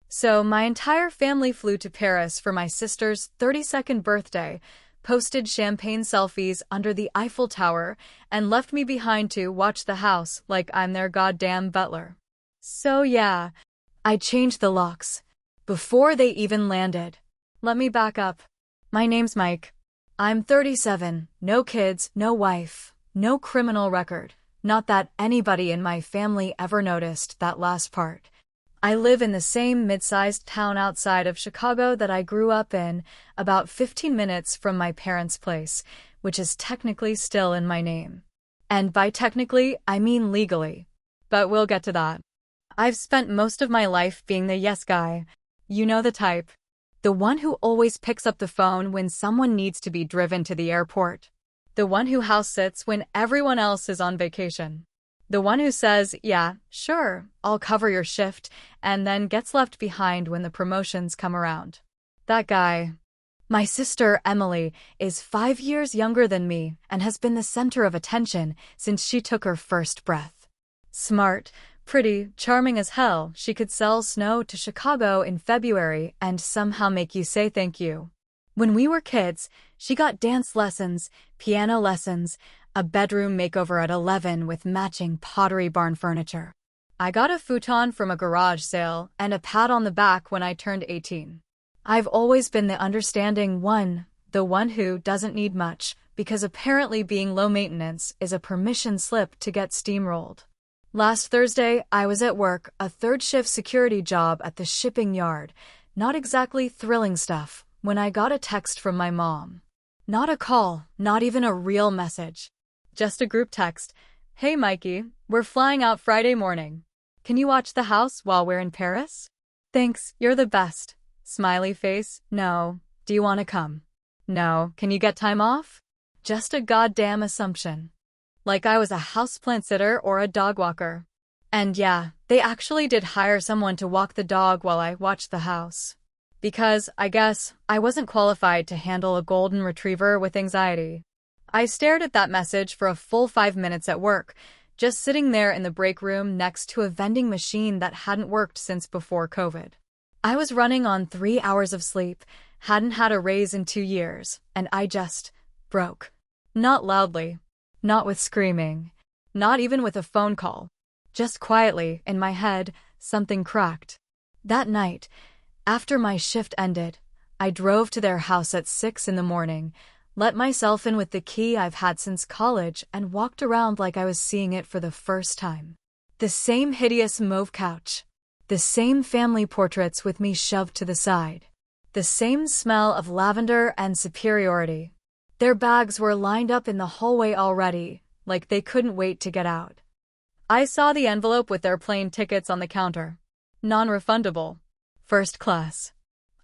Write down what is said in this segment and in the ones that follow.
So my entire family flew to Paris for my sister's 32nd birthday, posted champagne selfies under the Eiffel Tower, and left me behind to watch the house like I'm their goddamn butler. So yeah, I changed the locks before they even landed. Let me back up. My name's Mike. I'm 37, no kids, no wife, no criminal record. Not that anybody in my family ever noticed that last part. I live in the same mid-sized town outside of Chicago that I grew up in, about 15 minutes from my parents' place, which is technically still in my name. And by technically, I mean legally. But we'll get to that. I've spent most of my life being the yes guy. You know the type. The one who always picks up the phone when someone needs to be driven to the airport. The one who house sits when everyone else is on vacation. The one who says, yeah, sure, I'll cover your shift, and then gets left behind when the promotions come around. That guy. My sister, Emily, is 5 years younger than me and has been the center of attention since she took her first breath. Smart, pretty, charming as hell, she could sell snow to Chicago in February and somehow make you say thank you. When we were kids, she got dance lessons, piano lessons, a bedroom makeover at 11 with matching Pottery Barn furniture. I got a futon from a garage sale and a pat on the back when I turned 18. I've always been the understanding one, the one who doesn't need much, because apparently being low maintenance is a permission slip to get steamrolled. Last Thursday, I was at work, a third-shift security job at the shipping yard. Not exactly thrilling stuff, when I got a text from my mom. Not a call, not even a real message. Just a group text. Hey Mikey, we're flying out Friday morning. Can you watch the house while we're in Paris? Thanks, you're the best. Smiley face. No. Do you want to come? No. Can you get time off? Just a goddamn assumption. Like I was a houseplant sitter or a dog walker. And yeah, they actually did hire someone to walk the dog while I watched the house. Because, I guess, I wasn't qualified to handle a golden retriever with anxiety. I stared at that message for a full 5 minutes at work, just sitting there in the break room next to a vending machine that hadn't worked since before COVID. I was running on 3 hours of sleep, hadn't had a raise in 2 years, and I just broke. Not loudly, not with screaming, not even with a phone call. Just quietly, in my head, something cracked. That night, after my shift ended, I drove to their house at 6 in the morning, let myself in with the key I've had since college, and walked around like I was seeing it for the first time. The same hideous mauve couch. The same family portraits with me shoved to the side. The same smell of lavender and superiority. Their bags were lined up in the hallway already, like they couldn't wait to get out. I saw the envelope with their plane tickets on the counter. Non-refundable. First class.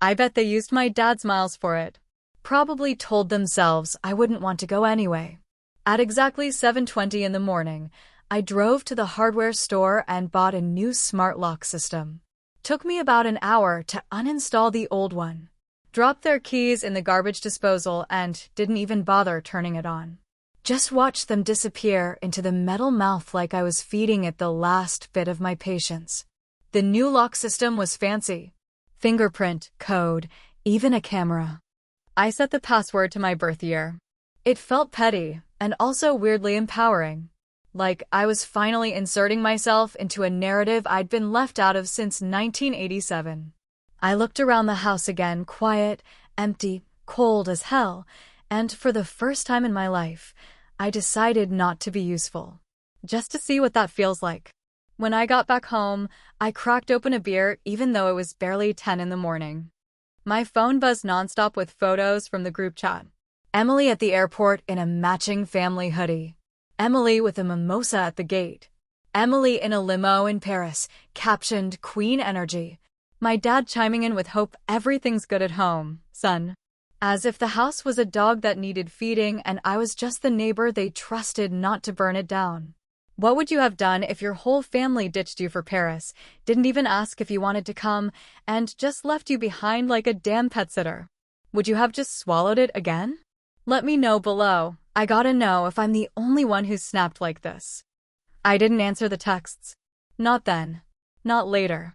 I bet they used my dad's miles for it. Probably told themselves I wouldn't want to go anyway. At exactly 7:20 in the morning, I drove to the hardware store and bought a new smart lock system. Took me about an hour to uninstall the old one. Dropped their keys in the garbage disposal and didn't even bother turning it on. Just watched them disappear into the metal mouth like I was feeding it the last bit of my patience. The new lock system was fancy. Fingerprint, code, even a camera. I set the password to my birth year. It felt petty, and also weirdly empowering. Like I was finally inserting myself into a narrative I'd been left out of since 1987. I looked around the house again, quiet, empty, cold as hell, and for the first time in my life, I decided not to be useful. Just to see what that feels like. When I got back home, I cracked open a beer even though it was barely 10 in the morning. My phone buzzed nonstop with photos from the group chat. Emily at the airport in a matching family hoodie. Emily with a mimosa at the gate. Emily in a limo in Paris, captioned Queen Energy. My dad chiming in with hope everything's good at home, son. As if the house was a dog that needed feeding and I was just the neighbor they trusted not to burn it down. What would you have done if your whole family ditched you for Paris, didn't even ask if you wanted to come, and just left you behind like a damn pet sitter? Would you have just swallowed it again? Let me know below. I gotta know if I'm the only one who snapped like this. I didn't answer the texts. Not then. Not later.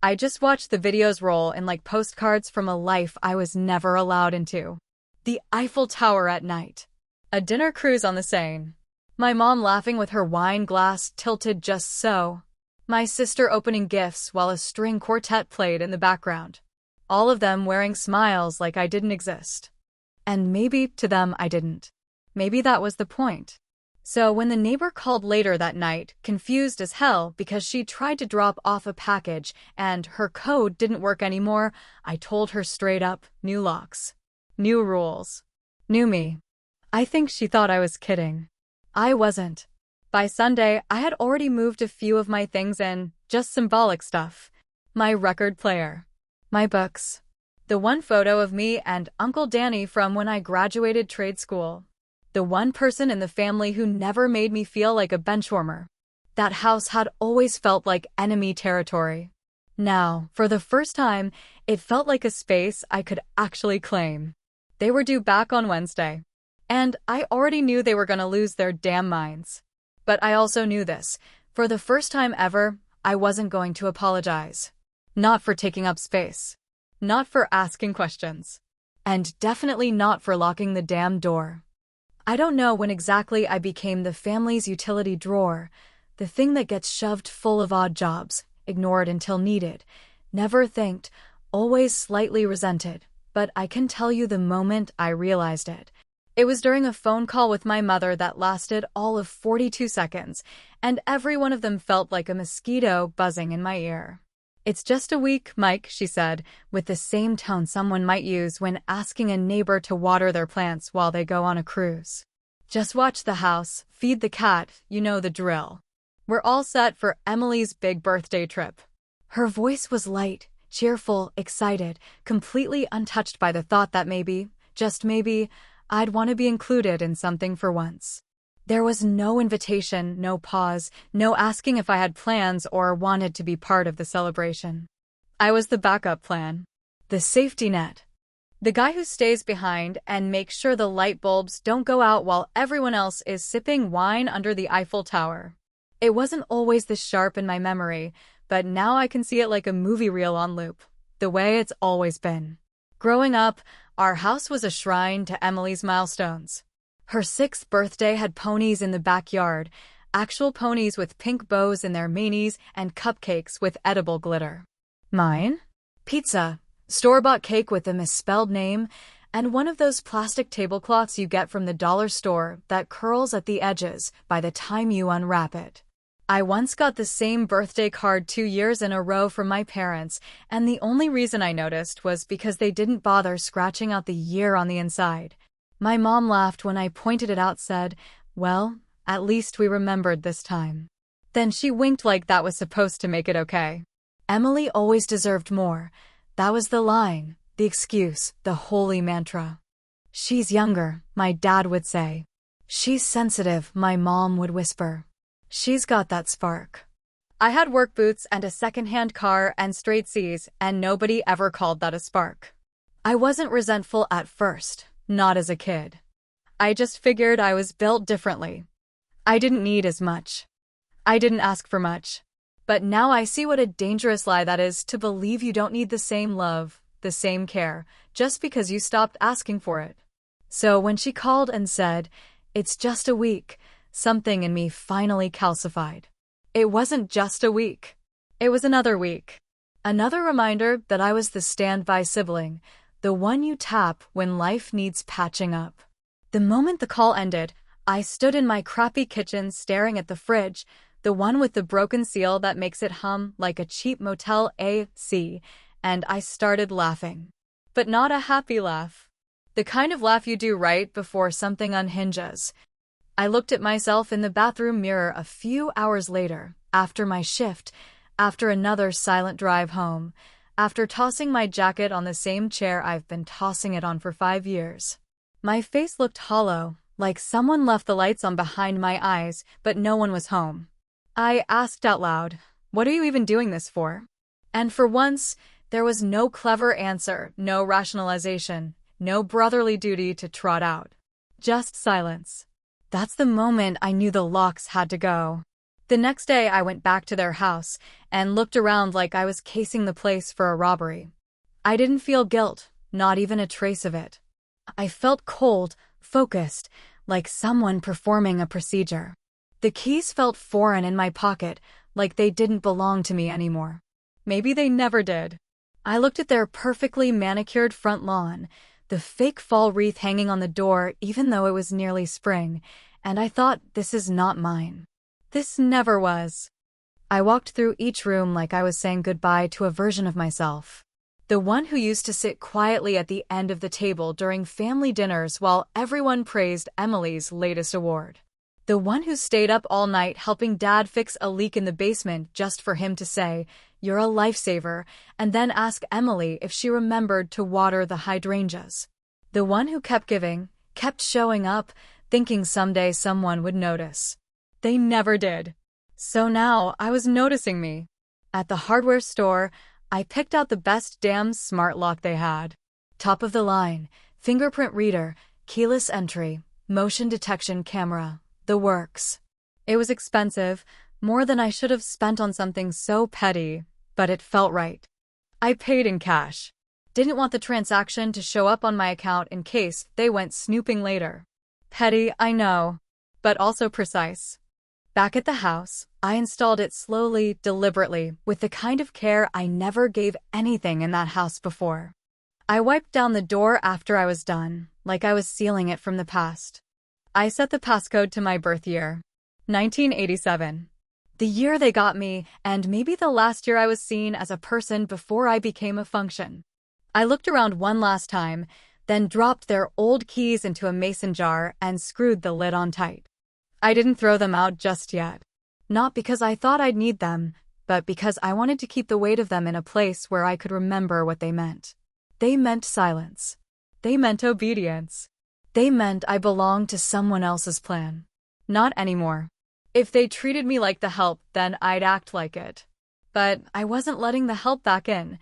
I just watched the videos roll in like postcards from a life I was never allowed into. The Eiffel Tower at night. A dinner cruise on the Seine. My mom laughing with her wine glass tilted just so. My sister opening gifts while a string quartet played in the background. All of them wearing smiles like I didn't exist. And maybe to them I didn't. Maybe that was the point. So when the neighbor called later that night, confused as hell because she tried to drop off a package and her code didn't work anymore, I told her straight up, new locks. New rules. New me. I think she thought I was kidding. I wasn't. By Sunday, I had already moved a few of my things in, just symbolic stuff. My record player. My books. The one photo of me and Uncle Danny from when I graduated trade school. The one person in the family who never made me feel like a benchwarmer. That house had always felt like enemy territory. Now, for the first time, it felt like a space I could actually claim. They were due back on Wednesday. And I already knew they were going to lose their damn minds. But I also knew this. For the first time ever, I wasn't going to apologize. Not for taking up space. Not for asking questions. And definitely not for locking the damn door. I don't know when exactly I became the family's utility drawer, the thing that gets shoved full of odd jobs, ignored until needed, never thanked, always slightly resented, but I can tell you the moment I realized it. It was during a phone call with my mother that lasted all of 42 seconds, and every one of them felt like a mosquito buzzing in my ear. "It's just a week, Mike," she said, with the same tone someone might use when asking a neighbor to water their plants while they go on a cruise. "Just watch the house, feed the cat, you know the drill. We're all set for Emily's big birthday trip." Her voice was light, cheerful, excited, completely untouched by the thought that maybe, just maybe, I'd want to be included in something for once. There was no invitation, no pause, no asking if I had plans or wanted to be part of the celebration. I was the backup plan. The safety net. The guy who stays behind and makes sure the light bulbs don't go out while everyone else is sipping wine under the Eiffel Tower. It wasn't always this sharp in my memory, but now I can see it like a movie reel on loop, the way it's always been. Growing up, our house was a shrine to Emily's milestones. Her 6th birthday had ponies in the backyard, actual ponies with pink bows in their manis and cupcakes with edible glitter. Mine? Pizza, store-bought cake with a misspelled name, and one of those plastic tablecloths you get from the dollar store that curls at the edges by the time you unwrap it. I once got the same birthday card 2 years in a row from my parents, and the only reason I noticed was because they didn't bother scratching out the year on the inside. My mom laughed when I pointed it out, said, "Well, at least we remembered this time." Then she winked like that was supposed to make it okay. Emily always deserved more. That was the line, the excuse, the holy mantra. "She's younger," my dad would say. "She's sensitive," my mom would whisper. "She's got that spark." I had work boots and a second-hand car and straight C's, and nobody ever called that a spark. I wasn't resentful at first. Not as a kid. I just figured I was built differently. I didn't need as much. I didn't ask for much. But now I see what a dangerous lie that is, to believe you don't need the same love, the same care, just because you stopped asking for it. So when she called and said, "It's just a week," something in me finally calcified. It wasn't just a week. It was another week. Another reminder that I was the standby sibling, the one you tap when life needs patching up. The moment the call ended, I stood in my crappy kitchen staring at the fridge, the one with the broken seal that makes it hum like a cheap Motel AC, and I started laughing. But not a happy laugh. The kind of laugh you do right before something unhinges. I looked at myself in the bathroom mirror a few hours later, after my shift, after another silent drive home, after tossing my jacket on the same chair I've been tossing it on for 5 years. My face looked hollow, like someone left the lights on behind my eyes, but no one was home. I asked out loud, "What are you even doing this for?" And for once, there was no clever answer, no rationalization, no brotherly duty to trot out. Just silence. That's the moment I knew the locks had to go. The next day I went back to their house and looked around like I was casing the place for a robbery. I didn't feel guilt, not even a trace of it. I felt cold, focused, like someone performing a procedure. The keys felt foreign in my pocket, like they didn't belong to me anymore. Maybe they never did. I looked at their perfectly manicured front lawn, the fake fall wreath hanging on the door even though it was nearly spring, and I thought, this is not mine. This never was. I walked through each room like I was saying goodbye to a version of myself. The one who used to sit quietly at the end of the table during family dinners while everyone praised Emily's latest award. The one who stayed up all night helping Dad fix a leak in the basement just for him to say, "You're a lifesaver," and then ask Emily if she remembered to water the hydrangeas. The one who kept giving, kept showing up, thinking someday someone would notice. They never did. So now I was noticing me. At the hardware store, I picked out the best damn smart lock they had. Top of the line, fingerprint reader, keyless entry, motion detection camera, the works. It was expensive, more than I should have spent on something so petty, but it felt right. I paid in cash. Didn't want the transaction to show up on my account in case they went snooping later. Petty, I know, but also precise. Back at the house, I installed it slowly, deliberately, with the kind of care I never gave anything in that house before. I wiped down the door after I was done, like I was sealing it from the past. I set the passcode to my birth year, 1987. The year they got me, and maybe the last year I was seen as a person before I became a function. I looked around one last time, then dropped their old keys into a mason jar and screwed the lid on tight. I didn't throw them out just yet. Not because I thought I'd need them, but because I wanted to keep the weight of them in a place where I could remember what they meant. They meant silence. They meant obedience. They meant I belonged to someone else's plan. Not anymore. If they treated me like the help, then I'd act like it. But I wasn't letting the help back in.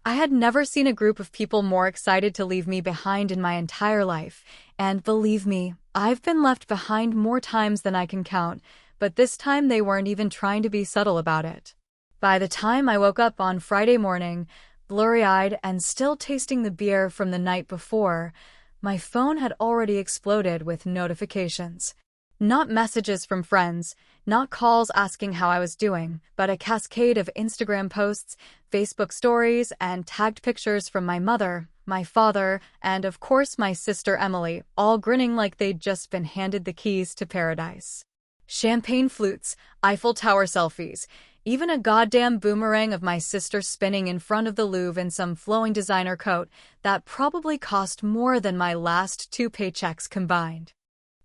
I had never seen a group of people more excited to leave me behind in my entire life, and believe me, I've been left behind more times than I can count, but this time they weren't even trying to be subtle about it. By the time I woke up on Friday morning, blurry-eyed and still tasting the beer from the night before, my phone had already exploded with notifications. Not messages from friends, not calls asking how I was doing, but a cascade of Instagram posts, Facebook stories, and tagged pictures from my mother, my father, and of course my sister Emily, all grinning like they'd just been handed the keys to paradise. Champagne flutes, Eiffel Tower selfies, even a goddamn boomerang of my sister spinning in front of the Louvre in some flowing designer coat that probably cost more than my last 2 paychecks combined.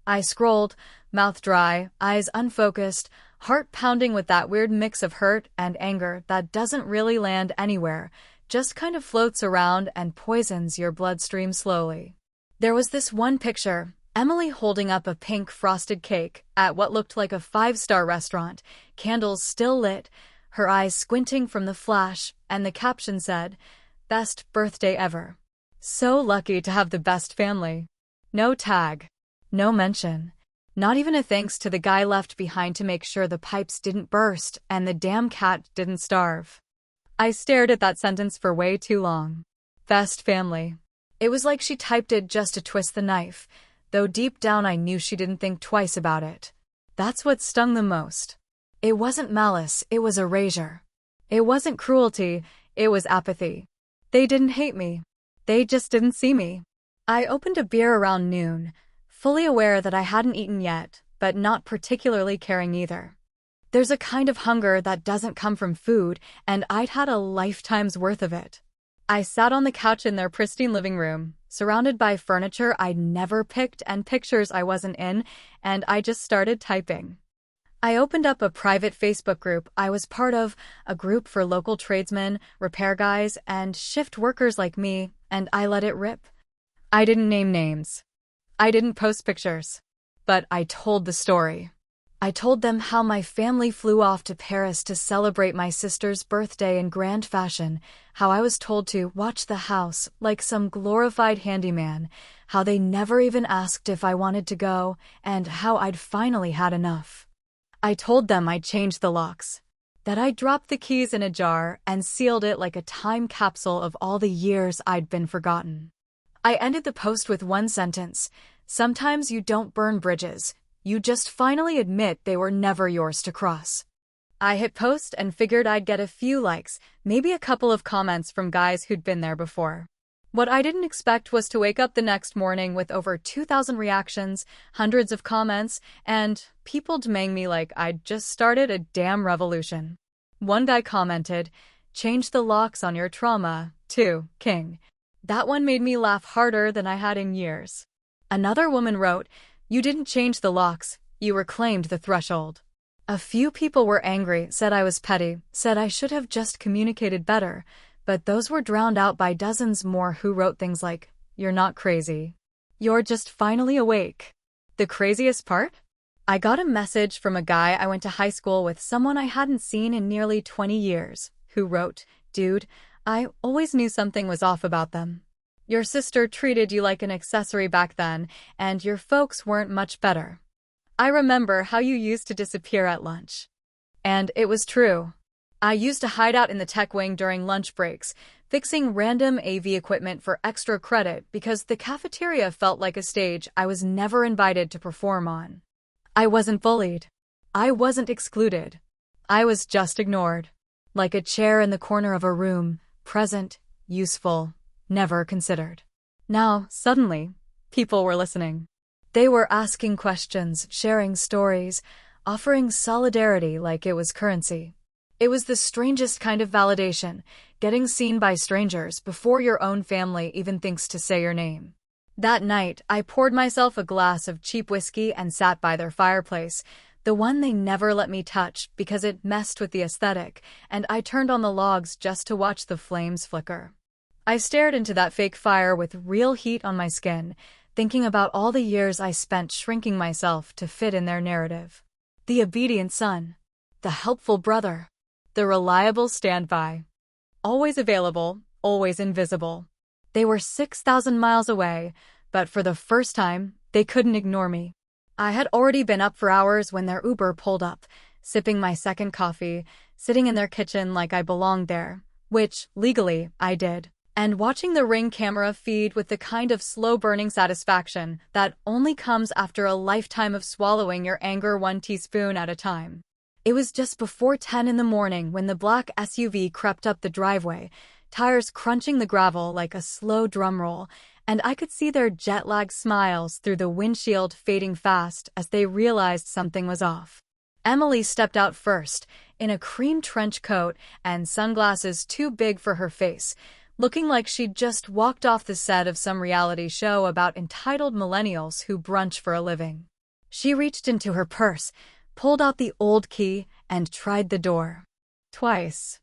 I scrolled, mouth dry, eyes unfocused, heart pounding with that weird mix of hurt and anger that doesn't really land anywhere, just kind of floats around and poisons your bloodstream slowly. There was this one picture, Emily holding up a pink frosted cake at what looked like a 5-star restaurant, candles still lit, her eyes squinting from the flash, and the caption said, "Best birthday ever. So lucky to have the best family." No tag. No mention. Not even a thanks to the guy left behind to make sure the pipes didn't burst and the damn cat didn't starve. I stared at that sentence for way too long. Best family. It was like she typed it just to twist the knife, though deep down I knew she didn't think twice about it. That's what stung the most. It wasn't malice, it was erasure. It wasn't cruelty, it was apathy. They didn't hate me. They just didn't see me. I opened a beer around noon, fully aware that I hadn't eaten yet, but not particularly caring either. There's a kind of hunger that doesn't come from food, and I'd had a lifetime's worth of it. I sat on the couch in their pristine living room, surrounded by furniture I'd never picked and pictures I wasn't in, and I just started typing. I opened up a private Facebook group I was part of, a group for local tradesmen, repair guys, and shift workers like me, and I let it rip. I didn't name names. I didn't post pictures, but I told the story. I told them how my family flew off to Paris to celebrate my sister's birthday in grand fashion, how I was told to watch the house like some glorified handyman, how they never even asked if I wanted to go, and how I'd finally had enough. I told them I'd changed the locks, that I dropped the keys in a jar and sealed it like a time capsule of all the years I'd been forgotten. I ended the post with one sentence: sometimes you don't burn bridges, you just finally admit they were never yours to cross. I hit post and figured I'd get a few likes, maybe a couple of comments from guys who'd been there before. What I didn't expect was to wake up the next morning with over 2,000 reactions, hundreds of comments, and people DMing me like I'd just started a damn revolution. One guy commented, "Change the locks on your trauma, too, king." That one made me laugh harder than I had in years. Another woman wrote, "You didn't change the locks, you reclaimed the threshold." A few people were angry, said I was petty, said I should have just communicated better, but those were drowned out by dozens more who wrote things like, "You're not crazy. You're just finally awake." The craziest part? I got a message from a guy I went to high school with, someone I hadn't seen in nearly 20 years, who wrote, "Dude, I always knew something was off about them. Your sister treated you like an accessory back then, and your folks weren't much better. I remember how you used to disappear at lunch." And it was true. I used to hide out in the tech wing during lunch breaks, fixing random AV equipment for extra credit because the cafeteria felt like a stage I was never invited to perform on. I wasn't bullied. I wasn't excluded. I was just ignored. Like a chair in the corner of a room, present, useful, never considered. Now, suddenly, people were listening. They were asking questions, sharing stories, offering solidarity like it was currency. It was the strangest kind of validation, getting seen by strangers before your own family even thinks to say your name. That night, I poured myself a glass of cheap whiskey and sat by their fireplace, the one they never let me touch because it messed with the aesthetic, and I turned on the logs just to watch the flames flicker. I stared into that fake fire with real heat on my skin, thinking about all the years I spent shrinking myself to fit in their narrative. The obedient son, the helpful brother, the reliable standby. Always available, always invisible. They were 6,000 miles away, but for the first time, they couldn't ignore me. I had already been up for hours when their Uber pulled up, sipping my second coffee, sitting in their kitchen like I belonged there, which, legally, I did, and watching the Ring camera feed with the kind of slow-burning satisfaction that only comes after a lifetime of swallowing your anger 1 teaspoon at a time. It was just before 10 in the morning when the black SUV crept up the driveway, tires crunching the gravel like a slow drum roll, and I could see their jet-lag smiles through the windshield fading fast as they realized something was off. Emily stepped out first, in a cream trench coat and sunglasses too big for her face, looking like she'd just walked off the set of some reality show about entitled millennials who brunch for a living. She reached into her purse, pulled out the old key, and tried the door. Twice.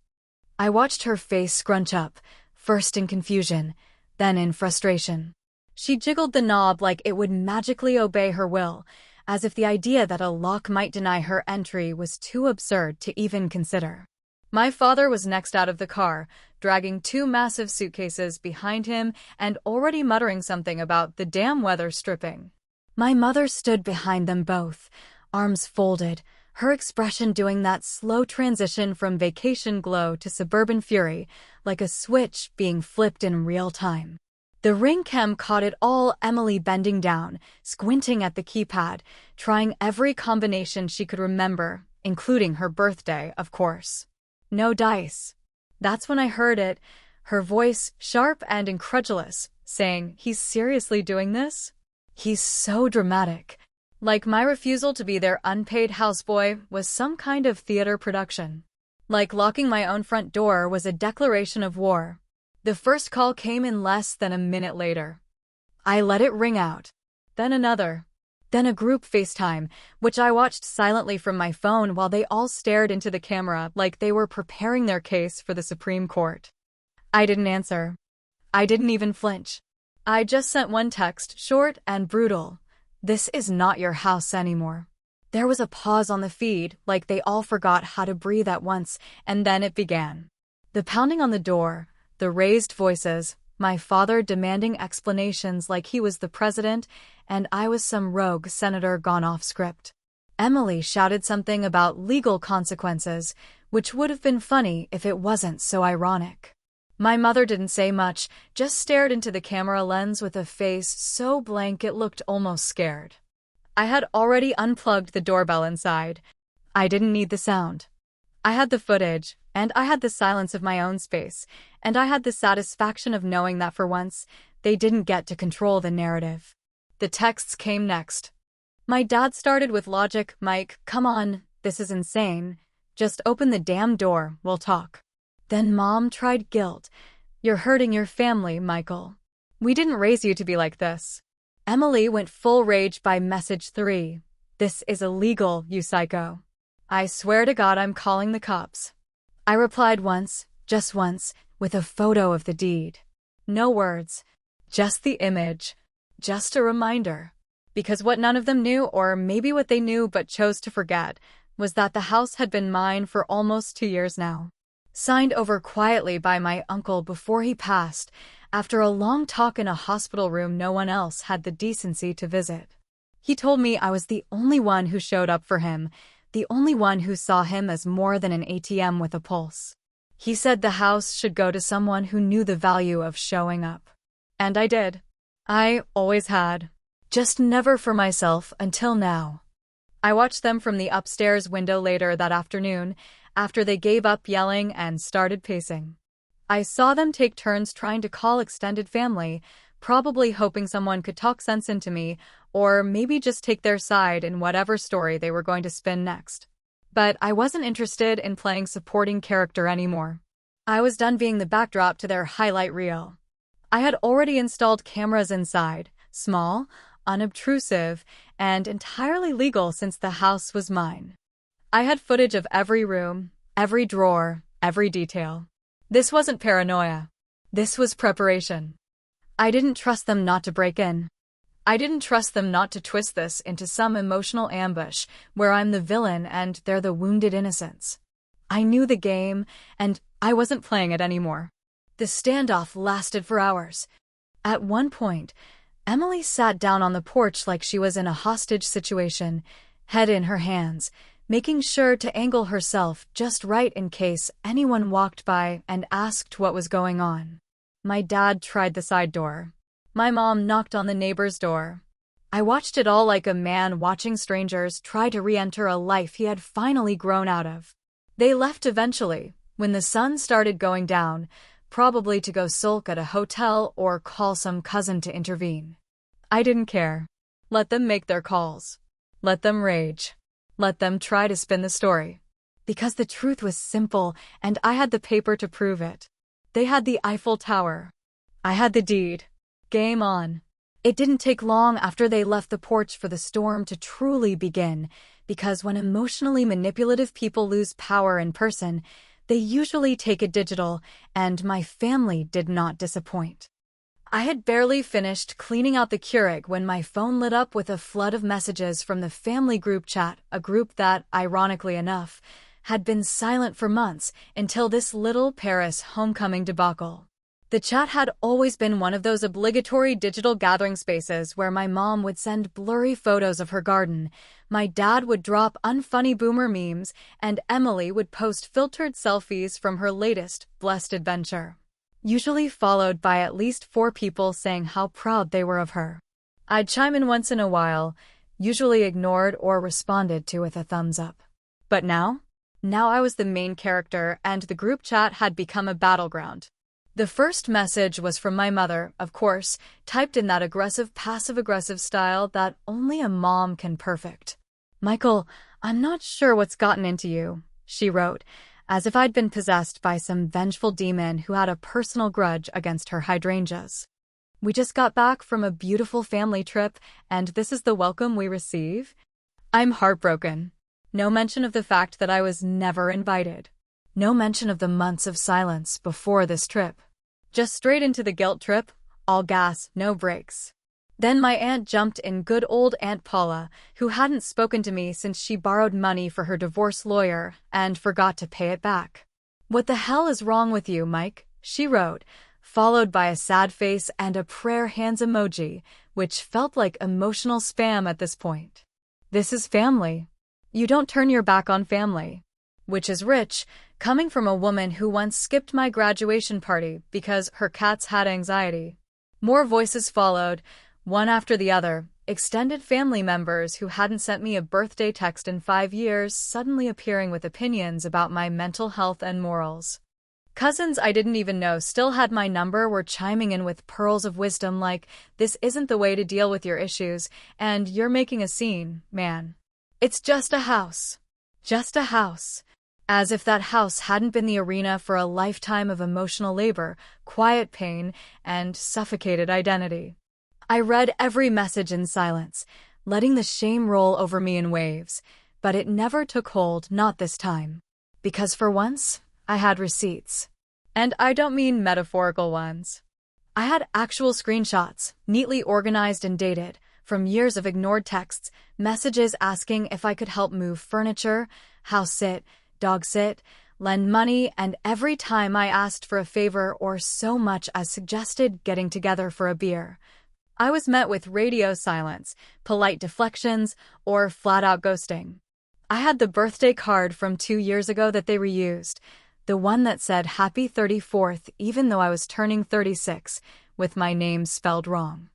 I watched her face scrunch up, first in confusion, then in frustration. She jiggled the knob like it would magically obey her will, as if the idea that a lock might deny her entry was too absurd to even consider. My father was next out of the car, dragging 2 massive suitcases behind him and already muttering something about the damn weather stripping. My mother stood behind them both, arms folded, her expression doing that slow transition from vacation glow to suburban fury, like a switch being flipped in real time. The Ring cam caught it all, Emily bending down, squinting at the keypad, trying every combination she could remember, including her birthday, of course. No dice. That's when I heard it, her voice sharp and incredulous, saying, "He's seriously doing this? He's so dramatic." Like my refusal to be their unpaid houseboy was some kind of theater production. Like locking my own front door was a declaration of war. The first call came in less than a minute later. I let it ring out. Then another. Then a group FaceTime, which I watched silently from my phone while they all stared into the camera like they were preparing their case for the Supreme Court. I didn't answer. I didn't even flinch. I just sent one text, short and brutal. "This is not your house anymore." There was a pause on the feed, like they all forgot how to breathe at once, and then it began. The pounding on the door, the raised voices, my father demanding explanations like he was the president, and I was some rogue senator gone off script. Emily shouted something about legal consequences, which would have been funny if it wasn't so ironic. My mother didn't say much, just stared into the camera lens with a face so blank it looked almost scared. I had already unplugged the doorbell inside. I didn't need the sound. I had the footage, and I had the silence of my own space, and I had the satisfaction of knowing that for once, they didn't get to control the narrative. The texts came next. My dad started with logic, "Mike, come on, this is insane. Just open the damn door, we'll talk." Then Mom tried guilt. "You're hurting your family, Michael. We didn't raise you to be like this." Emily went full rage by message 3. "This is illegal, you psycho. I swear to God I'm calling the cops." I replied once, just once, with a photo of the deed. No words. Just the image. Just a reminder. Because what none of them knew, or maybe what they knew but chose to forget, was that the house had been mine for almost 2 years now. Signed over quietly by my uncle before he passed, after a long talk in a hospital room no one else had the decency to visit. He told me I was the only one who showed up for him, the only one who saw him as more than an ATM with a pulse. He said the house should go to someone who knew the value of showing up. And I did. I always had. Just never for myself until now. I watched them from the upstairs window later that afternoon, after they gave up yelling and started pacing. I saw them take turns trying to call extended family, probably hoping someone could talk sense into me, or maybe just take their side in whatever story they were going to spin next. But I wasn't interested in playing supporting character anymore. I was done being the backdrop to their highlight reel. I had already installed cameras inside, small, unobtrusive, and entirely legal since the house was mine. I had footage of every room, every drawer, every detail. This wasn't paranoia. This was preparation. I didn't trust them not to break in. I didn't trust them not to twist this into some emotional ambush where I'm the villain and they're the wounded innocents. I knew the game, and I wasn't playing it anymore. The standoff lasted for hours. At one point, Emily sat down on the porch like she was in a hostage situation, head in her hands, making sure to angle herself just right in case anyone walked by and asked what was going on. My dad tried the side door. My mom knocked on the neighbor's door. I watched it all like a man watching strangers try to re-enter a life he had finally grown out of. They left eventually, when the sun started going down, probably to go sulk at a hotel or call some cousin to intervene. I didn't care. Let them make their calls. Let them rage. Let them try to spin the story. Because the truth was simple, and I had the paper to prove it. They had the Eiffel Tower. I had the deed. Game on. It didn't take long after they left the porch for the storm to truly begin, because when emotionally manipulative people lose power in person, they usually take it digital, and my family did not disappoint. I had barely finished cleaning out the Keurig when my phone lit up with a flood of messages from the family group chat, a group that, ironically enough, had been silent for months until this little Paris homecoming debacle. The chat had always been one of those obligatory digital gathering spaces where my mom would send blurry photos of her garden, my dad would drop unfunny boomer memes, and Emily would post filtered selfies from her latest blessed adventure. Usually followed by at least 4 people saying how proud they were of her. I'd chime in once in a while, usually ignored or responded to with a thumbs up. But now I was the main character, and the group chat had become a battleground. The first message was from my mother, of course, typed in that aggressive passive-aggressive style that only a mom can perfect. "Michael, I'm not sure what's gotten into you," she wrote, as if I'd been possessed by some vengeful demon who had a personal grudge against her hydrangeas. "We just got back from a beautiful family trip, and this is the welcome we receive?" I'm heartbroken. No mention of the fact that I was never invited. No mention of the months of silence before this trip. Just straight into the guilt trip, all gas, no brakes. Then my aunt jumped in, good old Aunt Paula, who hadn't spoken to me since she borrowed money for her divorce lawyer and forgot to pay it back. "What the hell is wrong with you, Mike?" she wrote, followed by a sad face and a prayer hands emoji, which felt like emotional spam at this point. "This is family. You don't turn your back on family. Which is rich, coming from a woman who once skipped my graduation party because her cats had anxiety. More voices followed, one after the other, extended family members who hadn't sent me a birthday text in 5 years suddenly appearing with opinions about my mental health and morals. Cousins I didn't even know still had my number were chiming in with pearls of wisdom like, "This isn't the way to deal with your issues, and you're making a scene, man. It's just a house. Just a house." As if that house hadn't been the arena for a lifetime of emotional labor, quiet pain, and suffocated identity. I read every message in silence, letting the shame roll over me in waves, but it never took hold, not this time. Because for once, I had receipts. And I don't mean metaphorical ones. I had actual screenshots, neatly organized and dated, from years of ignored texts, messages asking if I could help move furniture, house sit, dog sit, lend money, and every time I asked for a favor or so much as suggested getting together for a beer, I was met with radio silence, polite deflections, or flat-out ghosting. I had the birthday card from 2 years ago that they reused, the one that said Happy 34th even though I was turning 36, with my name spelled wrong.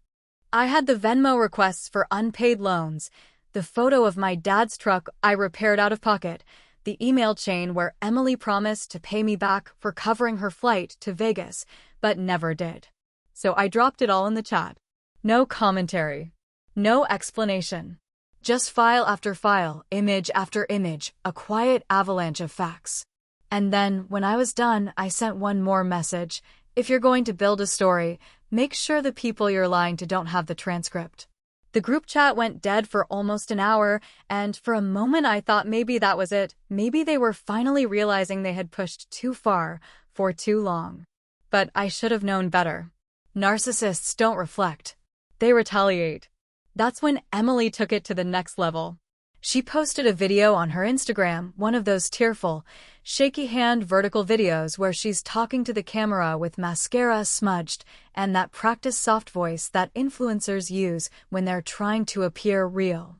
I had the Venmo requests for unpaid loans, the photo of my dad's truck I repaired out of pocket, the email chain where Emily promised to pay me back for covering her flight to Vegas, but never did. So I dropped it all in the chat. No commentary. No explanation. Just file after file, image after image, a quiet avalanche of facts. And then, when I was done, I sent one more message. If you're going to build a story, make sure the people you're lying to don't have the transcript. The group chat went dead for almost an hour, and for a moment I thought maybe that was it. Maybe they were finally realizing they had pushed too far for too long. But I should have known better. Narcissists don't reflect. They retaliate. That's when Emily took it to the next level. She posted a video on her Instagram, one of those tearful, shaky hand vertical videos where she's talking to the camera with mascara smudged and that practice soft voice that influencers use when they're trying to appear real.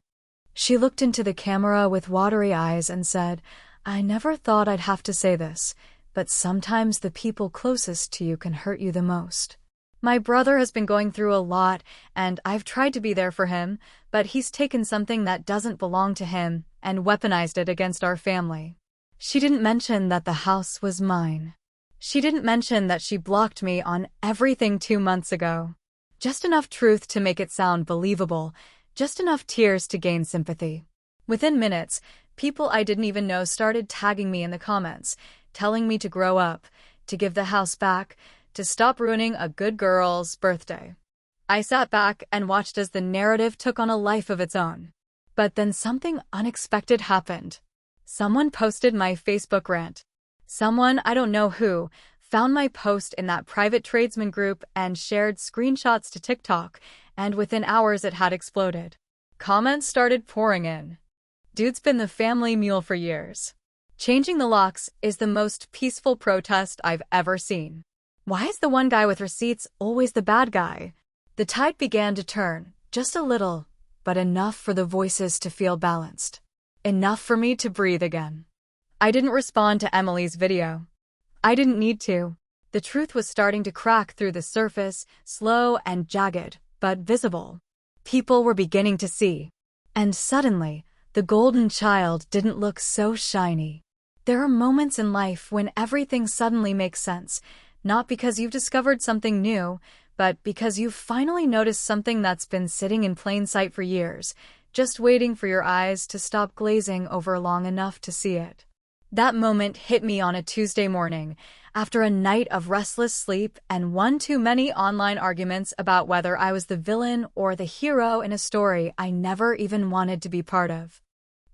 She looked into the camera with watery eyes and said, "I never thought I'd have to say this, but sometimes the people closest to you can hurt you the most. My brother has been going through a lot, and I've tried to be there for him, but he's taken something that doesn't belong to him and weaponized it against our family." She didn't mention that the house was mine. She didn't mention that she blocked me on everything 2 months ago. Just enough truth to make it sound believable, just enough tears to gain sympathy. Within minutes, people I didn't even know started tagging me in the comments, telling me to grow up, to give the house back, to stop ruining a good girl's birthday. I sat back and watched as the narrative took on a life of its own. But then something unexpected happened. Someone posted my Facebook rant. Someone, I don't know who, found my post in that private tradesman group and shared screenshots to TikTok, and within hours it had exploded. Comments started pouring in. "Dude's been the family mule for years. Changing the locks is the most peaceful protest I've ever seen. Why is the one guy with receipts always the bad guy?" The tide began to turn, just a little, but enough for the voices to feel balanced. Enough for me to breathe again. I didn't respond to Emily's video. I didn't need to. The truth was starting to crack through the surface, slow and jagged, but visible. People were beginning to see. And suddenly, the golden child didn't look so shiny. There are moments in life when everything suddenly makes sense, not because you've discovered something new, but because you've finally noticed something that's been sitting in plain sight for years, just waiting for your eyes to stop glazing over long enough to see it. That moment hit me on a Tuesday morning, after a night of restless sleep and one too many online arguments about whether I was the villain or the hero in a story I never even wanted to be part of.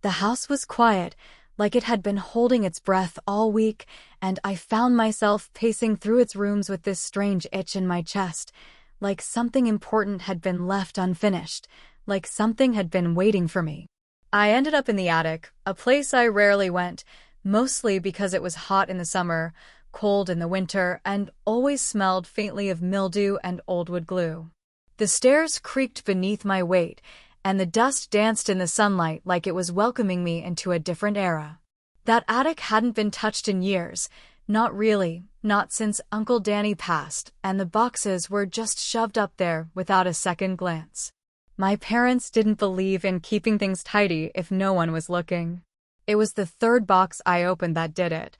The house was quiet, like it had been holding its breath all week, and I found myself pacing through its rooms with this strange itch in my chest, like something important had been left unfinished, like something had been waiting for me. I ended up in the attic, a place I rarely went, mostly because it was hot in the summer, cold in the winter, and always smelled faintly of mildew and old wood glue. The stairs creaked beneath my weight, and the dust danced in the sunlight like it was welcoming me into a different era. That attic hadn't been touched in years. Not really, not since Uncle Danny passed, and the boxes were just shoved up there without a second glance. My parents didn't believe in keeping things tidy if no one was looking. It was the third box I opened that did it.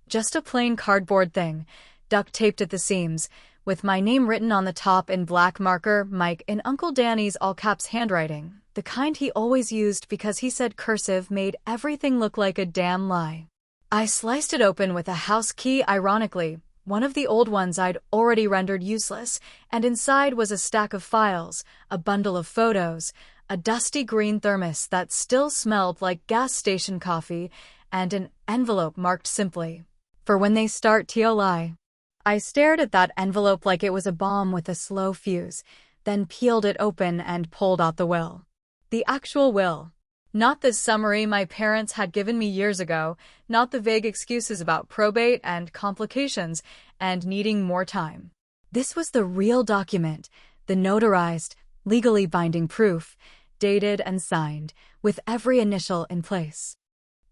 Just a plain cardboard thing, duct-taped at the seams, with my name written on the top in black marker, Mike, in Uncle Danny's all-caps handwriting, the kind he always used because he said cursive made everything look like a damn lie. I sliced it open with a house key, ironically, one of the old ones I'd already rendered useless, and inside was a stack of files, a bundle of photos, a dusty green thermos that still smelled like gas station coffee, and an envelope marked simply, "For when they start to lie." I stared at that envelope like it was a bomb with a slow fuse, then peeled it open and pulled out the will. The actual will. Not the summary my parents had given me years ago, not the vague excuses about probate and complications and needing more time. This was the real document, the notarized, legally binding proof, dated and signed, with every initial in place.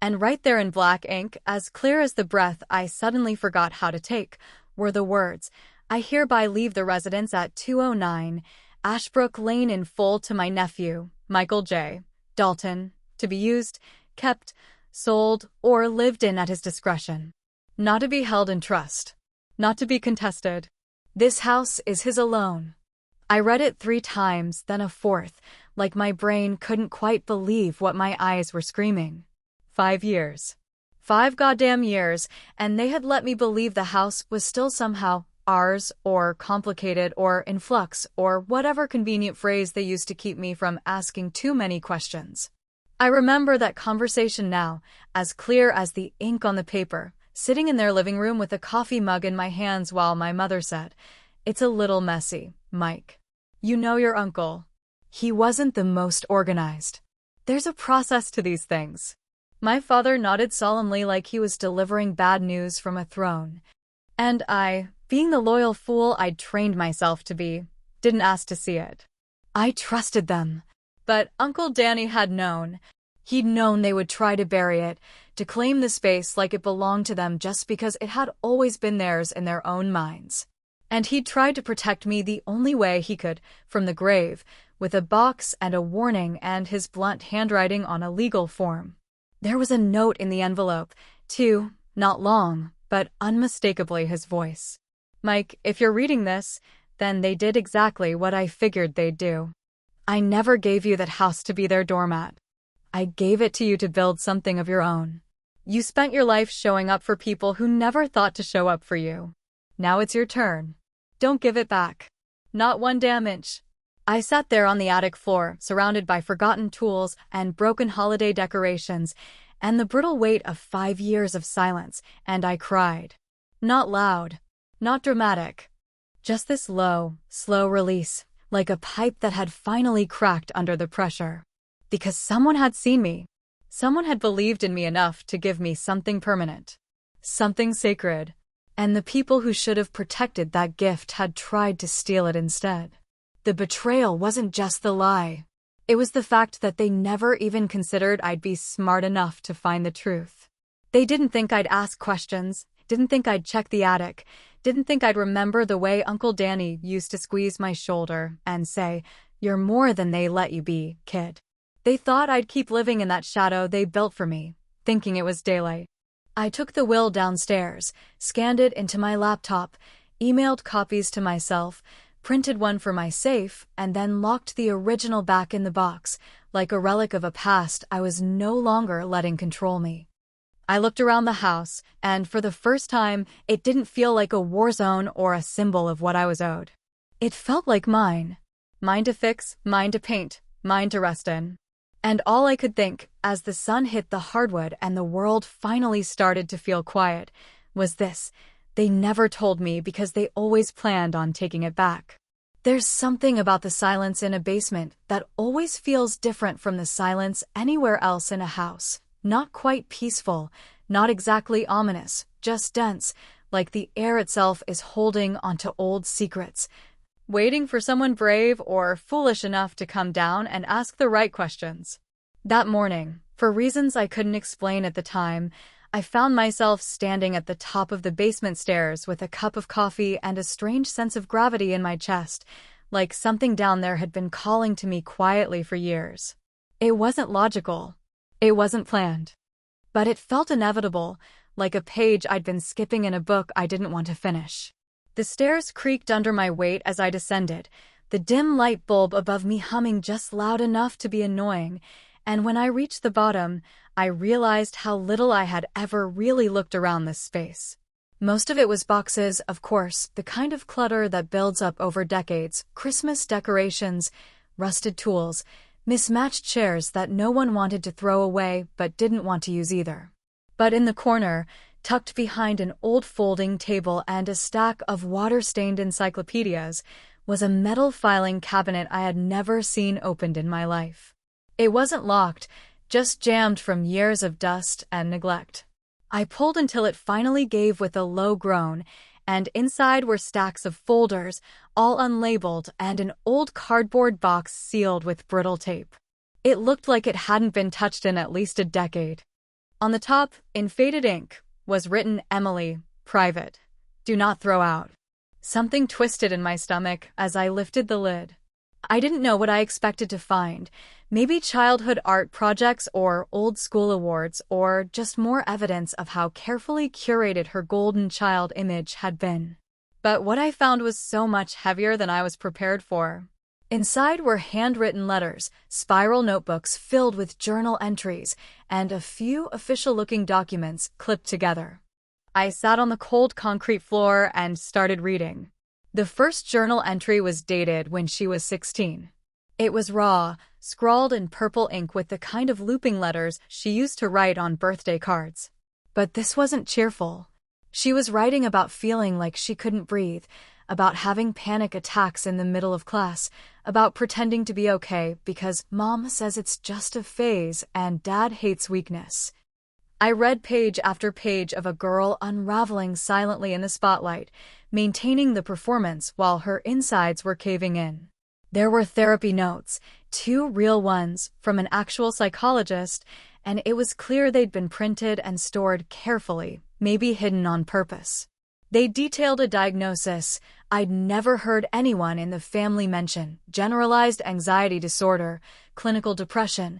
And right there in black ink, as clear as the breath I suddenly forgot how to take, were the words, "I hereby leave the residence at 209 Ashbrook Lane in full to my nephew, Michael J. Dalton, to be used, kept, sold, or lived in at his discretion. Not to be held in trust. Not to be contested. This house is his alone." I read it 3 times, then a 4th, like my brain couldn't quite believe what my eyes were screaming. 5 years. 5 goddamn years, and they had let me believe the house was still somehow ours, or complicated, or in flux, or whatever convenient phrase they used to keep me from asking too many questions. I remember that conversation now, as clear as the ink on the paper, sitting in their living room with a coffee mug in my hands while my mother said, "It's a little messy, Mike. You know your uncle. He wasn't the most organized. There's a process to these things." My father nodded solemnly like he was delivering bad news from a throne. And I, being the loyal fool I'd trained myself to be, didn't ask to see it. I trusted them. But Uncle Danny had known. He'd known they would try to bury it, to claim the space like it belonged to them just because it had always been theirs in their own minds. And he'd tried to protect me the only way he could, from the grave, with a box and a warning and his blunt handwriting on a legal form. There was a note in the envelope, too, not long, but unmistakably his voice. "Mike, if you're reading this, then they did exactly what I figured they'd do. I never gave you that house to be their doormat. I gave it to you to build something of your own. You spent your life showing up for people who never thought to show up for you. Now it's your turn. Don't give it back. Not one damn inch." I sat there on the attic floor, surrounded by forgotten tools and broken holiday decorations, and the brittle weight of 5 years of silence, and I cried. Not loud, not dramatic. Just this low, slow release, like a pipe that had finally cracked under the pressure. Because someone had seen me. Someone had believed in me enough to give me something permanent. Something sacred. And the people who should have protected that gift had tried to steal it instead. The betrayal wasn't just the lie. It was the fact that they never even considered I'd be smart enough to find the truth. They didn't think I'd ask questions, didn't think I'd check the attic, didn't think I'd remember the way Uncle Danny used to squeeze my shoulder and say, "You're more than they let you be, kid." They thought I'd keep living in that shadow they built for me, thinking it was daylight. I took the will downstairs, scanned it into my laptop, emailed copies to myself, printed one for my safe, and then locked the original back in the box, like a relic of a past I was no longer letting control me. I looked around the house, and for the first time, it didn't feel like a war zone or a symbol of what I was owed. It felt like mine. Mine to fix, mine to paint, mine to rest in. And all I could think, as the sun hit the hardwood and the world finally started to feel quiet, was this: they never told me because they always planned on taking it back. There's something about the silence in a basement that always feels different from the silence anywhere else in a house. Not quite peaceful, not exactly ominous, just dense, like the air itself is holding onto old secrets. waiting for someone brave or foolish enough to come down and ask the right questions. That morning, for reasons I couldn't explain at the time, I found myself standing at the top of the basement stairs with a cup of coffee and a strange sense of gravity in my chest, like something down there had been calling to me quietly for years. It wasn't logical. It wasn't planned. But it felt inevitable, like a page I'd been skipping in a book I didn't want to finish. The stairs creaked under my weight as I descended, the dim light bulb above me humming just loud enough to be annoying, and when I reached the bottom, I realized how little I had ever really looked around this space. Most of it was boxes, of course, the kind of clutter that builds up over decades, Christmas decorations, rusted tools, mismatched chairs that no one wanted to throw away but didn't want to use either. But in the corner, tucked behind an old folding table and a stack of water-stained encyclopedias, was a metal filing cabinet I had never seen opened in my life. It wasn't locked, just jammed from years of dust and neglect. I pulled until it finally gave with a low groan, and inside were stacks of folders, all unlabeled, and an old cardboard box sealed with brittle tape. It looked like it hadn't been touched in at least a decade. On the top, in faded ink, was written Emily, private. Do not throw out. Something twisted in my stomach as I lifted the lid. I didn't know what I expected to find. Maybe childhood art projects or old school awards, or just more evidence of how carefully curated her golden child image had been. But what I found was so much heavier than I was prepared for. Inside were handwritten letters, spiral notebooks filled with journal entries, and a few official-looking documents clipped together. I sat on the cold concrete floor and started reading. The first journal entry was dated when she was 16. It was raw, scrawled in purple ink with the kind of looping letters she used to write on birthday cards. But this wasn't cheerful. She was writing about feeling like she couldn't breathe, about having panic attacks in the middle of class, about pretending to be okay because Mom says it's just a phase and Dad hates weakness. I read page after page of a girl unraveling silently in the spotlight, maintaining the performance while her insides were caving in. There were therapy notes, 2 real ones from an actual psychologist, and it was clear they'd been printed and stored carefully, maybe hidden on purpose. They detailed a diagnosis I'd never heard anyone in the family mention: generalized anxiety disorder, clinical depression,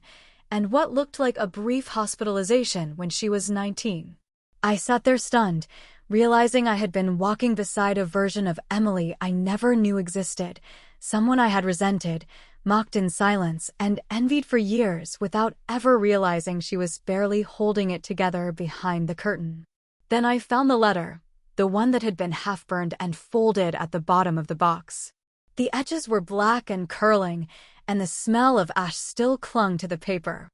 and what looked like a brief hospitalization when she was 19. I sat there stunned, realizing I had been walking beside a version of Emily I never knew existed, someone I had resented, mocked in silence, and envied for years without ever realizing she was barely holding it together behind the curtain. Then I found the letter, the one that had been half-burned and folded at the bottom of the box. The edges were black and curling, and the smell of ash still clung to the paper.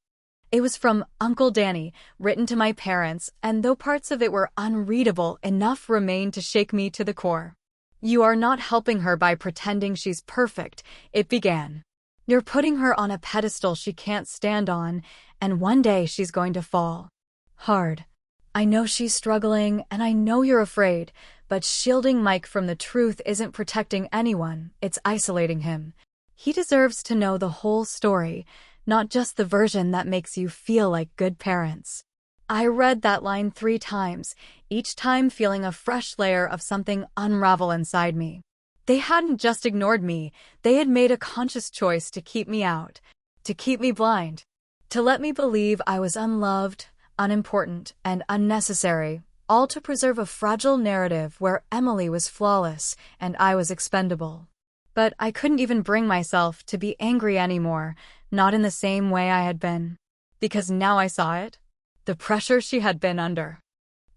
It was from Uncle Danny, written to my parents, and though parts of it were unreadable, enough remained to shake me to the core. "You are not helping her by pretending she's perfect," it began. "You're putting her on a pedestal she can't stand on, and one day she's going to fall. Hard. I know she's struggling, and I know you're afraid, but shielding Mike from the truth isn't protecting anyone, it's isolating him. He deserves to know the whole story, not just the version that makes you feel like good parents." I read that line 3 times, each time feeling a fresh layer of something unravel inside me. They hadn't just ignored me, they had made a conscious choice to keep me out, to keep me blind, to let me believe I was unloved, unimportant, and unnecessary, all to preserve a fragile narrative where Emily was flawless and I was expendable. But I couldn't even bring myself to be angry anymore, not in the same way I had been. Because now I saw it. The pressure she had been under.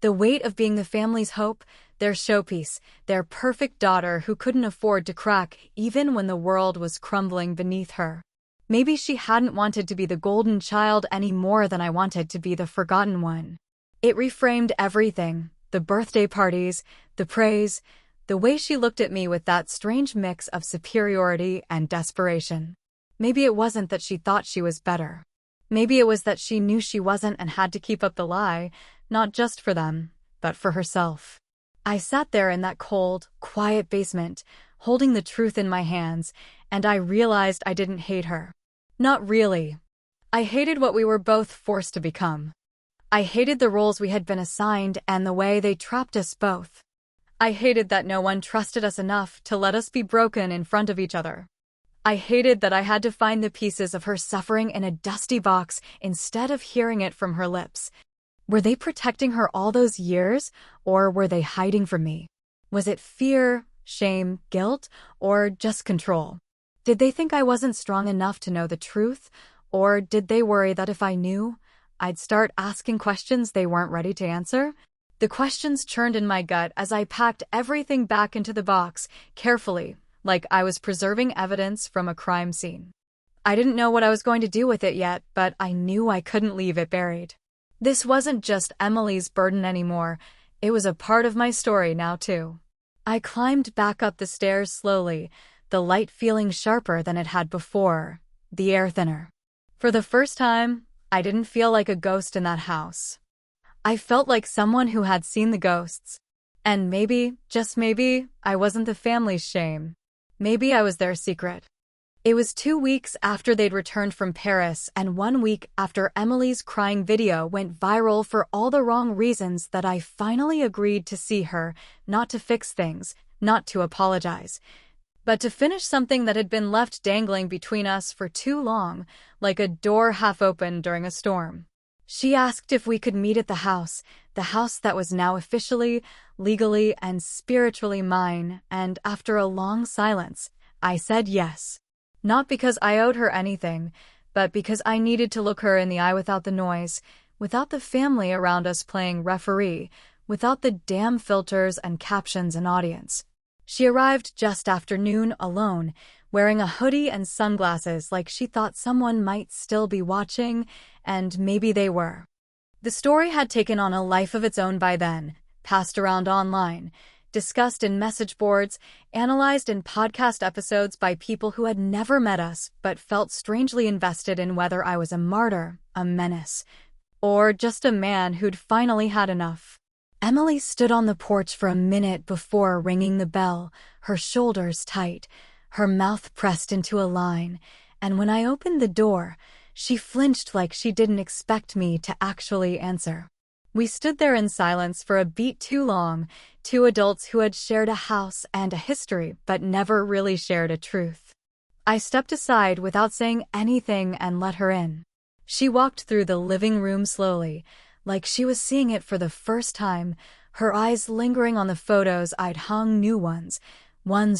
The weight of being the family's hope, their showpiece, their perfect daughter who couldn't afford to crack even when the world was crumbling beneath her. Maybe she hadn't wanted to be the golden child any more than I wanted to be the forgotten one. It reframed everything, the birthday parties, the praise, the way she looked at me with that strange mix of superiority and desperation. Maybe it wasn't that she thought she was better. Maybe it was that she knew she wasn't and had to keep up the lie, not just for them, but for herself. I sat there in that cold, quiet basement, holding the truth in my hands, and I realized I didn't hate her. Not really. I hated what we were both forced to become. I hated the roles we had been assigned and the way they trapped us both. I hated that no one trusted us enough to let us be broken in front of each other. I hated that I had to find the pieces of her suffering in a dusty box instead of hearing it from her lips. Were they protecting her all those years, or were they hiding from me? Was it fear, shame, guilt, or just control? Did they think I wasn't strong enough to know the truth, or did they worry that if I knew, I'd start asking questions they weren't ready to answer? The questions churned in my gut as I packed everything back into the box, carefully, like I was preserving evidence from a crime scene. I didn't know what I was going to do with it yet, but I knew I couldn't leave it buried. This wasn't just Emily's burden anymore, it was a part of my story now too. I climbed back up the stairs slowly, the light feeling sharper than it had before, the air thinner. For the first time, I didn't feel like a ghost in that house. I felt like someone who had seen the ghosts. And maybe, just maybe, I wasn't the family's shame. Maybe I was their secret. It was 2 weeks after they'd returned from Paris and 1 week after Emily's crying video went viral for all the wrong reasons that I finally agreed to see her, not to fix things, not to apologize, but to finish something that had been left dangling between us for too long, like a door half open during a storm. She asked if we could meet at the house that was now officially, legally, and spiritually mine, and after a long silence, I said yes. Not because I owed her anything, but because I needed to look her in the eye without the noise, without the family around us playing referee, without the damn filters and captions and audience. She arrived just after noon alone, wearing a hoodie and sunglasses like she thought someone might still be watching, and maybe they were. The story had taken on a life of its own by then, passed around online, discussed in message boards, analyzed in podcast episodes by people who had never met us but felt strangely invested in whether I was a martyr, a menace, or just a man who'd finally had enough. Emily stood on the porch for a minute before ringing the bell, her shoulders tight, her mouth pressed into a line, and when I opened the door, she flinched like she didn't expect me to actually answer. We stood there in silence for a beat too long, two adults who had shared a house and a history but never really shared a truth. I stepped aside without saying anything and let her in. She walked through the living room slowly, like she was seeing it for the first time, her eyes lingering on the photos I'd hung, new ones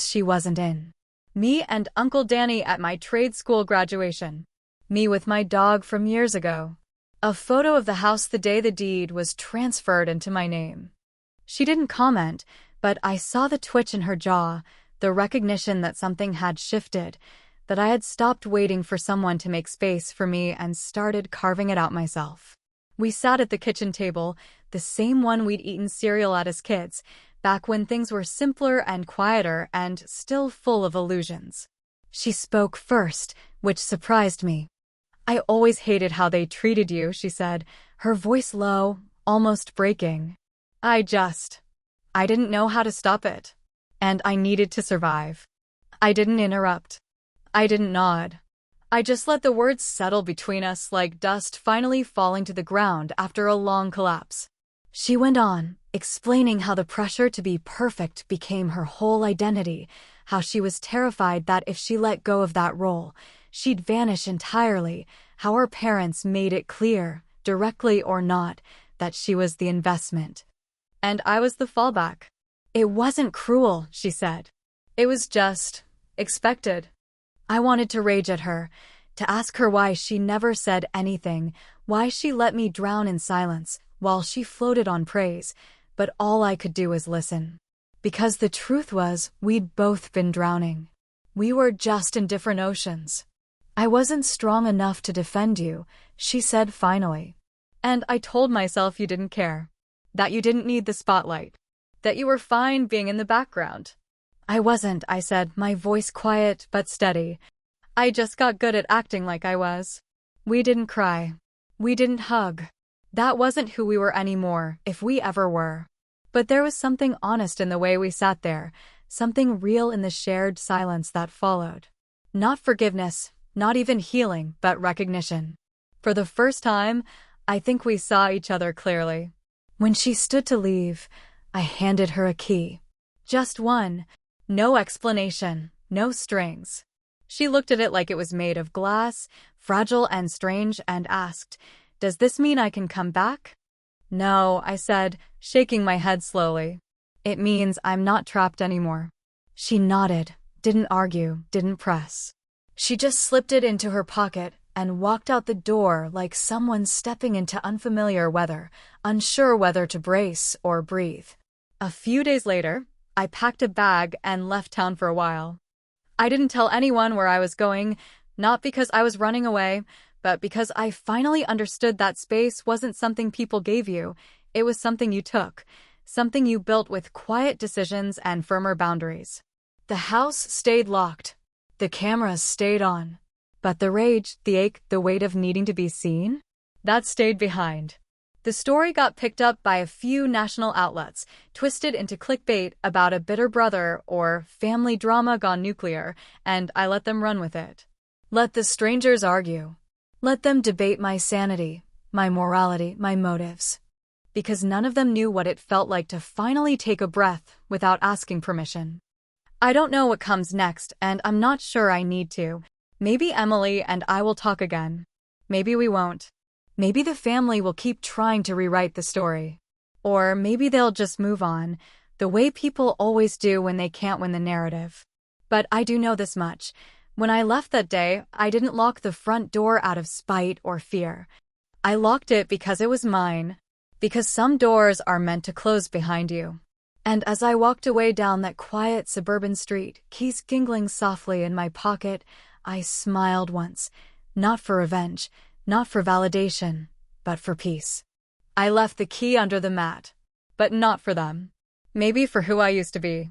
she wasn't in. Me and Uncle Danny at my trade school graduation. Me with my dog from years ago. A photo of the house the day the deed was transferred into my name. She didn't comment, but I saw the twitch in her jaw, the recognition that something had shifted, that I had stopped waiting for someone to make space for me and started carving it out myself. We sat at the kitchen table, the same one we'd eaten cereal at as kids, back when things were simpler and quieter and still full of illusions. She spoke first, which surprised me. "I always hated how they treated you," she said, her voice low, almost breaking. I didn't know how to stop it. And I needed to survive. I didn't interrupt. I didn't nod. I just let the words settle between us like dust finally falling to the ground after a long collapse. She went on, explaining how the pressure to be perfect became her whole identity, how she was terrified that if she let go of that role, she'd vanish entirely, how her parents made it clear, directly or not, that she was the investment. And I was the fallback. It wasn't cruel, she said. It was just expected. I wanted to rage at her, to ask her why she never said anything, why she let me drown in silence while she floated on praise, but all I could do was listen. Because the truth was, we'd both been drowning. We were just in different oceans. "I wasn't strong enough to defend you," she said finally. "And I told myself you didn't care. That you didn't need the spotlight. That you were fine being in the background." "I wasn't," I said, my voice quiet but steady. "I just got good at acting like I was." We didn't cry. We didn't hug. That wasn't who we were anymore, if we ever were. But there was something honest in the way we sat there, something real in the shared silence that followed. Not forgiveness, not even healing, but recognition. For the first time, I think we saw each other clearly. When she stood to leave, I handed her a key. Just one. No explanation, no strings. She looked at it like it was made of glass, fragile and strange, and asked, "Does this mean I can come back?" "No," I said, shaking my head slowly. "It means I'm not trapped anymore." She nodded, didn't argue, didn't press. She just slipped it into her pocket and walked out the door like someone stepping into unfamiliar weather, unsure whether to brace or breathe. A few days later, I packed a bag and left town for a while. I didn't tell anyone where I was going, not because I was running away, but because I finally understood that space wasn't something people gave you, it was something you took, something you built with quiet decisions and firmer boundaries. The house stayed locked. The cameras stayed on. But the rage, the ache, the weight of needing to be seen? That stayed behind. The story got picked up by a few national outlets, twisted into clickbait about a bitter brother or family drama gone nuclear, and I let them run with it. Let the strangers argue. Let them debate my sanity, my morality, my motives. Because none of them knew what it felt like to finally take a breath without asking permission. I don't know what comes next, and I'm not sure I need to. Maybe Emily and I will talk again. Maybe we won't. Maybe the family will keep trying to rewrite the story. Or maybe they'll just move on, the way people always do when they can't win the narrative. But I do know this much. When I left that day, I didn't lock the front door out of spite or fear. I locked it because it was mine. Because some doors are meant to close behind you. And as I walked away down that quiet suburban street, keys jingling softly in my pocket, I smiled once, not for revenge, not for validation, but for peace. I left the key under the mat, but not for them. Maybe for who I used to be.